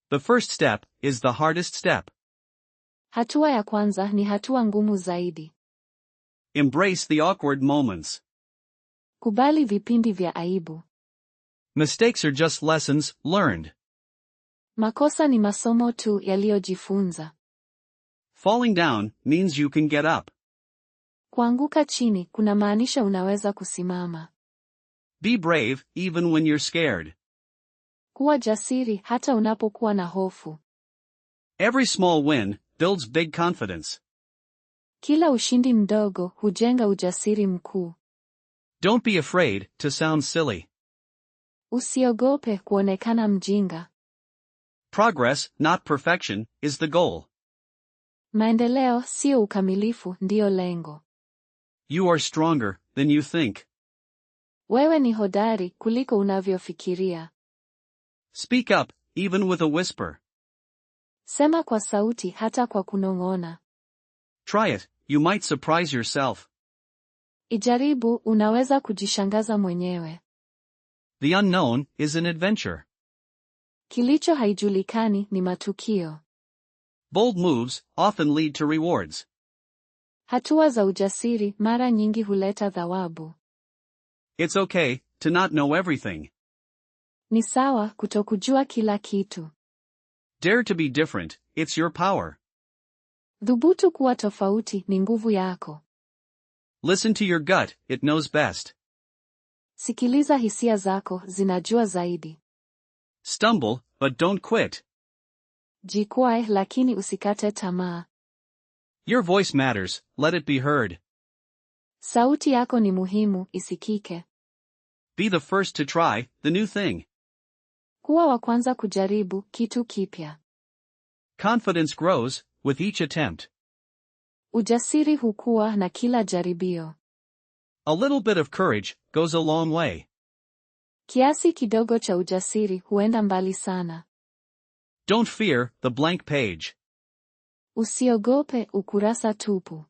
The first step is the hardest step. Hatua ya kwanza ni hatua ngumu zaidi. Embrace the awkward moments. Kubali vipindi vya aibu. Mistakes are just lessons learned. Makosa ni masomo tu yaliyojifunza. Falling down means you can get up. Kuanguka chini kunamaanisha unaweza kusimama. Be brave even when you're scared. Kuwa jasiri hata unapokuwa na hofu. Every small win builds big confidence. Kila ushindi mdogo hujenga ujasiri mkuu. Don't be afraid to sound silly. Usiogope kuonekana mjinga. Progress, not perfection, is the goal. Maendeleo sio ukamilifu, ndiyo lengo. You are stronger than you think. Wewe ni hodari kuliko unavyofikiria. Speak up, even with a whisper. Sema kwa sauti hata kwa kunong'ona. Try it, you might surprise yourself. Ijaribu, unaweza kujishangaza mwenyewe. The unknown is an adventure. Kilicho haijulikani ni matukio. Bold moves often lead to rewards. Hatua za ujasiri mara nyingi huleta thawabu. It's okay to not know everything. Ni sawa kutokujua kila kitu. Dare to be different, it's your power. Dhubutu kuwa tofauti ni nguvu yako. Listen to your gut, it knows best. Sikiliza hisia zako, zinajua zaidi. Stumble, but don't quit. Jikwae lakini usikate tamaa. Your voice matters, let it be heard. Sauti yako ni muhimu, isikike. Be the first to try the new thing. Kuwa wa kwanza kujaribu kitu kipya. Confidence grows with each attempt. Ujasiri hukua na kila jaribio. A little bit of courage goes a long way. Kiasi kidogo cha ujasiri huenda mbali sana. Don't fear the blank page. Usiogope ukurasa tupu.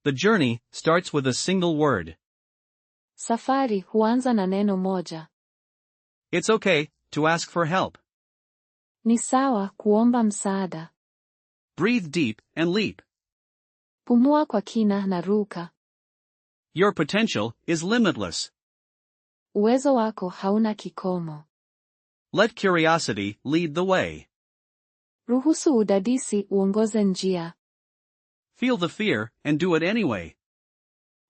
The journey starts with a single word. Safari huanza na neno moja. It's okay to ask for help. Ni sawa kuomba msaada. Breathe deep and leap. Pumua kwa kina na ruka. Your potential is limitless. Uwezo wako hauna kikomo. Let curiosity lead the way. Ruhusu udadisi uongoze njia. Feel the fear and do it anyway.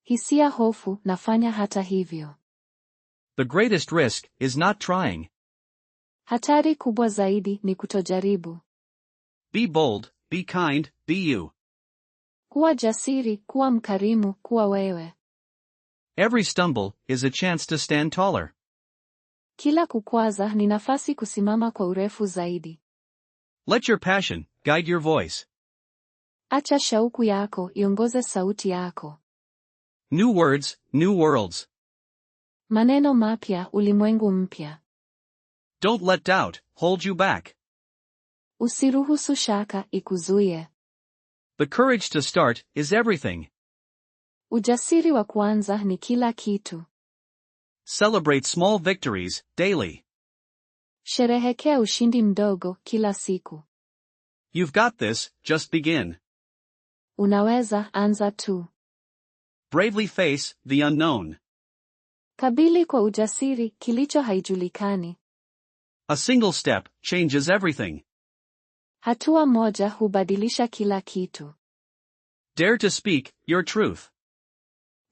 Hisia hofu, nafanya hata hivyo. The greatest risk is not trying. Hatari kubwa zaidi ni kutojaribu. Be bold, be kind, be you. Kuwa jasiri, kuwa mkarimu, kuwa wewe. Every stumble is a chance to stand taller. Kila kukwaza ni nafasi kusimama kwa urefu zaidi. Let your passion guide your voice. Acha shauku yako iongoze sauti yako. New words, new worlds. Maneno mapya, ulimwengu mpya. Don't let doubt hold you back. Usiruhusu shaka ikuzuie. The courage to start is everything. Ujasiri wa kuanza ni kila kitu. Celebrate small victories daily. Sherehekea ushindi mdogo kila siku. You've got this, just begin. Unaweza, anza tu. Bravely face the unknown. Kabili kwa ujasiri kilicho haijulikani. A single step changes everything. Hatua moja hubadilisha kila kitu. Dare to speak your truth.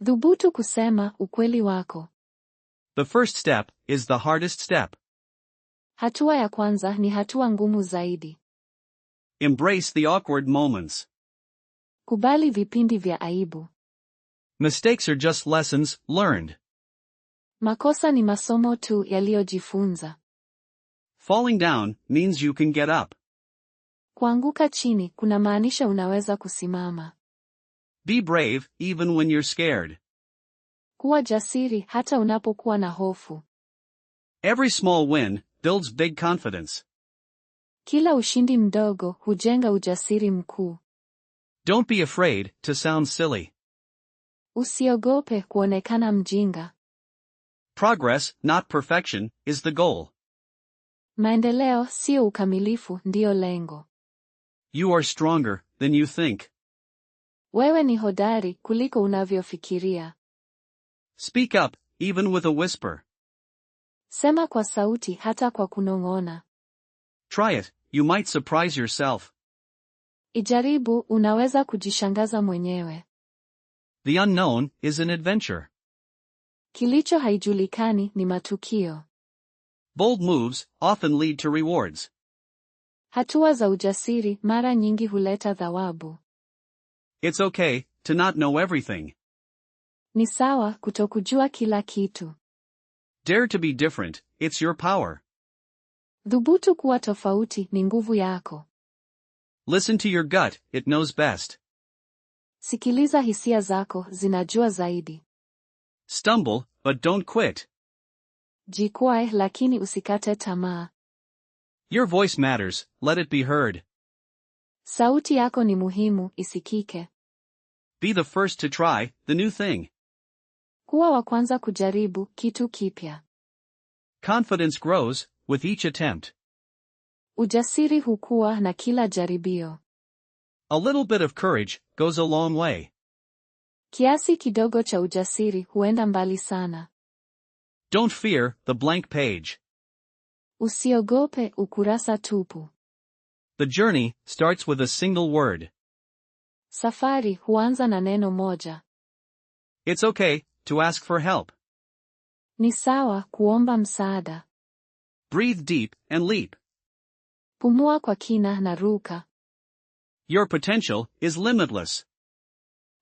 Dhubutu kusema ukweli wako. The first step is the hardest step. Hatua ya kwanza ni hatua ngumu zaidi. Embrace the awkward moments. Kubali vipindi vya aibu. Mistakes are just lessons learned. Makosa ni masomo tu yaliyojifunza. Falling down means you can get up. Kuanguka chini kunamaanisha unaweza kusimama. Be brave even when you're scared. Kuwa jasiri hata unapokuwa na hofu. Every small win builds big confidence. Kila ushindi mdogo hujenga ujasiri mkuu. Don't be afraid to sound silly. Usiogope kuonekana mjinga. Progress, not perfection, is the goal. Maendeleo sio ukamilifu, ndio lengo. You are stronger than you think. Wewe ni hodari kuliko unavyofikiria. Speak up, even with a whisper. Sema kwa sauti hata kwa kunong'ona. Try it, you might surprise yourself. Ijaribu, unaweza kujishangaza mwenyewe. The unknown is an adventure. Kilicho haijulikani ni matukio. Bold moves often lead to rewards. Hatua za ujasiri mara nyingi huleta thawabu. It's okay to not know everything. Ni sawa kutokujua kila kitu. Dare to be different, it's your power. Dhubutu kuwa tofauti ni nguvu yako. Listen to your gut, it knows best. Sikiliza hisia zako, zinajua zaidi. Stumble, but don't quit. Jikwae lakini usikate tamaa. Your voice matters, let it be heard. Sauti yako ni muhimu, isikike. Be the first to try the new thing. Kuwa wa kwanza kujaribu kitu kipya. Confidence grows with each attempt. Ujasiri hukua na kila jaribio. A little bit of courage goes a long way. Kiasi kidogo cha ujasiri huenda mbali sana. Don't fear the blank page. Usiogope ukurasa tupu. The journey starts with a single word. Safari huanza na neno moja. It's okay to ask for help. Ni sawa kuomba msaada. Breathe deep and leap. Pumua kwa kina na ruka. Your potential is limitless.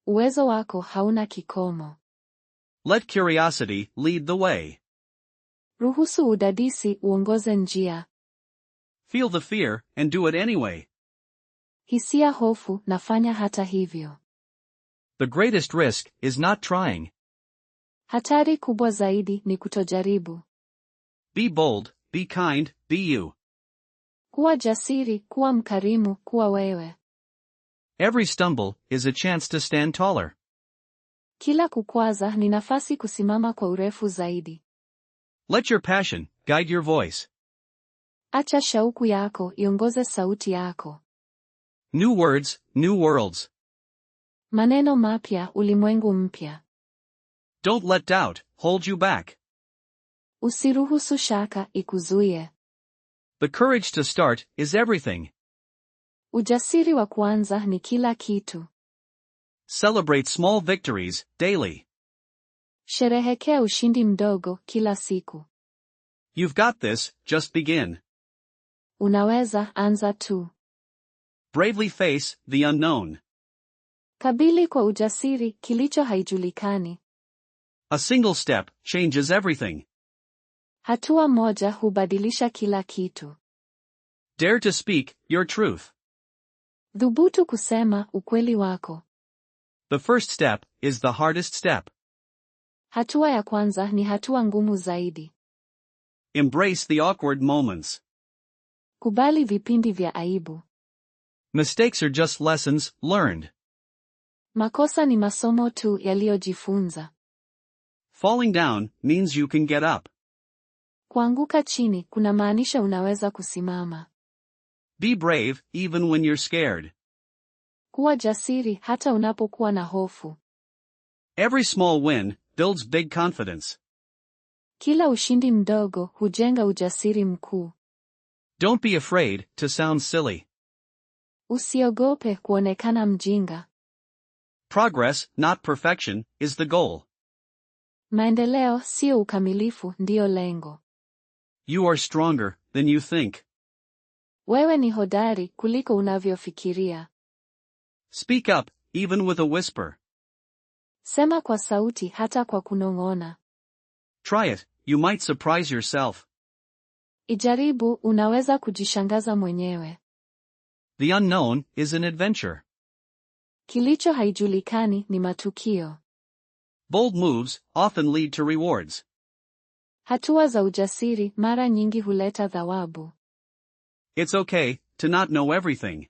Uwezo wako hauna kikomo. Let curiosity lead the way. Ruhusu udadisi uongoze njia. Feel the fear and do it anyway. Hisia hofu, nafanya hata hivyo. The greatest risk is not trying. Hatari kubwa zaidi ni kutojaribu. Be bold, be kind, be you. Kuwa jasiri, kuwa mkarimu, kuwa wewe. Every stumble is a chance to stand taller. Kila kukwaza ni nafasi kusimama kwa urefu zaidi. Let your passion guide your voice. Acha shauku yako iongoze sauti yako. New words, new worlds. Maneno mapya, ulimwengu mpya. Don't let doubt hold you back. Usiruhusu shaka ikuzuie. The courage to start is everything. Ujasiri wa kuanza ni kila kitu. Celebrate small victories daily. Sherehekea ushindi mdogo kila siku. You've got this, just begin. Unaweza, anza tu. Bravely face the unknown. Kabili kwa ujasiri kilicho haijulikani. A single step changes everything. Hatua moja hubadilisha kila kitu. Dare to speak your truth. Dhubutu kusema ukweli wako. The first step is the hardest step. Hatua ya kwanza ni hatua ngumu zaidi. Embrace the awkward moments. Kubali vipindi vya aibu. Mistakes are just lessons learned. Makosa ni masomo tu yaliyojifunza. Falling down means you can get up. Kuanguka chini kunamaanisha unaweza kusimama. Be brave even when you're scared. Kuwa jasiri hata unapokuwa na hofu. Every small win builds big confidence. Kila ushindi mdogo hujenga ujasiri mkuu. Don't be afraid to sound silly. Usiogope kuonekana mjinga. Progress, not perfection, is the goal. Maendeleo sio ukamilifu, ndio lengo. You are stronger than you think. Wewe ni hodari kuliko unavyofikiria. Speak up, even with a whisper. Sema kwa sauti hata kwa kunong'ona. Try it, you might surprise yourself. Ijaribu, unaweza kujishangaza mwenyewe. The unknown is an adventure. Kilicho haijulikani ni matukio. Bold moves often lead to rewards. Hatua za ujasiri mara nyingi huleta thawabu. It's okay to not know everything.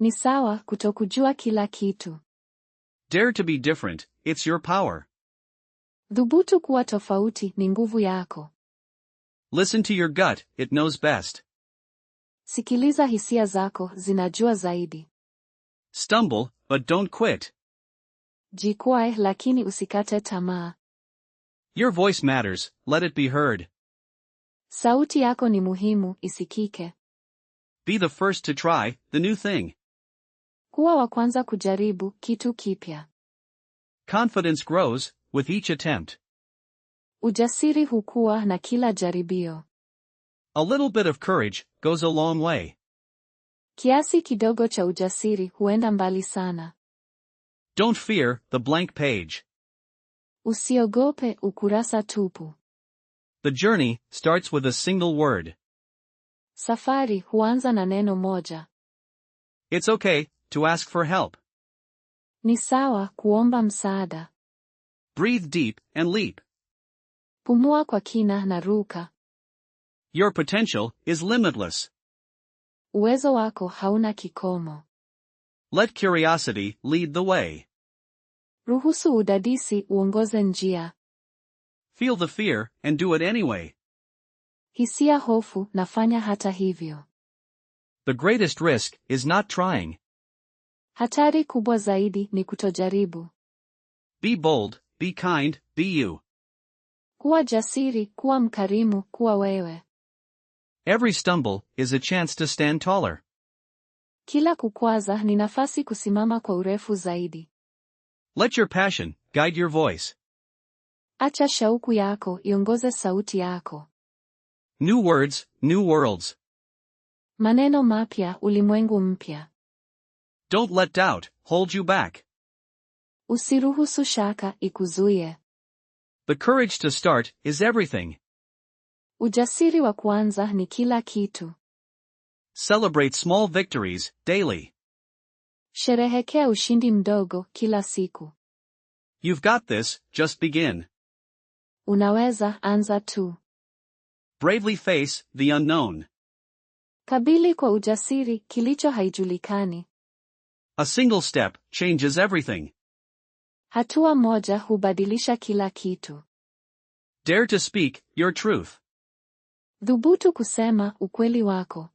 Ni sawa kutokujua kila kitu. Dare to be different, it's your power. Dhubutu kuwa tofauti ni nguvu yako. Listen to your gut, it knows best. Sikiliza hisia zako, zinajua zaidi. Stumble, but don't quit. Jikwae lakini usikate tamaa. Your voice matters, let it be heard. Sauti yako ni muhimu, isikike. Be the first to try the new thing. Kuwa wa kwanza kujaribu kitu kipya. Confidence grows with each attempt. Ujasiri hukua na kila jaribio. A little bit of courage goes a long way. Kiasi kidogo cha ujasiri huenda mbali sana. Don't fear the blank page. Usiogope ukurasa tupu. The journey starts with a single word. Safari huanza na neno moja. It's okay to ask for help. Ni sawa kuomba msaada. Breathe deep and leap. Pumua kwa kina na ruka. Your potential is limitless. Uwezo wako hauna kikomo. Let curiosity lead the way. Ruhusu udadisi uongoze njia. Feel the fear and do it anyway. Hisia hofu, nafanya hata hivyo. The greatest risk is not trying. Hatari kubwa zaidi ni kutojaribu. Be bold, be kind, be you. Kuwa jasiri, kuwa mkarimu, kuwa wewe. Every stumble is a chance to stand taller. Kila kukwaza ni nafasi kusimama kwa urefu zaidi. Let your passion guide your voice. Acha shauku yako iongoze sauti yako. New words, new worlds. Maneno mapya, ulimwengu mpya. Don't let doubt hold you back. Usiruhusu shaka ikuzuie. The courage to start is everything. Ujasiri wa kwanza ni kila kitu. Celebrate small victories daily. Sherehekea ushindi mdogo kila siku. You've got this, just begin. Unaweza, anza tu. Bravely face the unknown. Kabili kwa ujasiri kilicho haijulikani. A single step changes everything. Hatua moja hubadilisha kila kitu. Dare to speak your truth. Dhubutu kusema ukweli wako.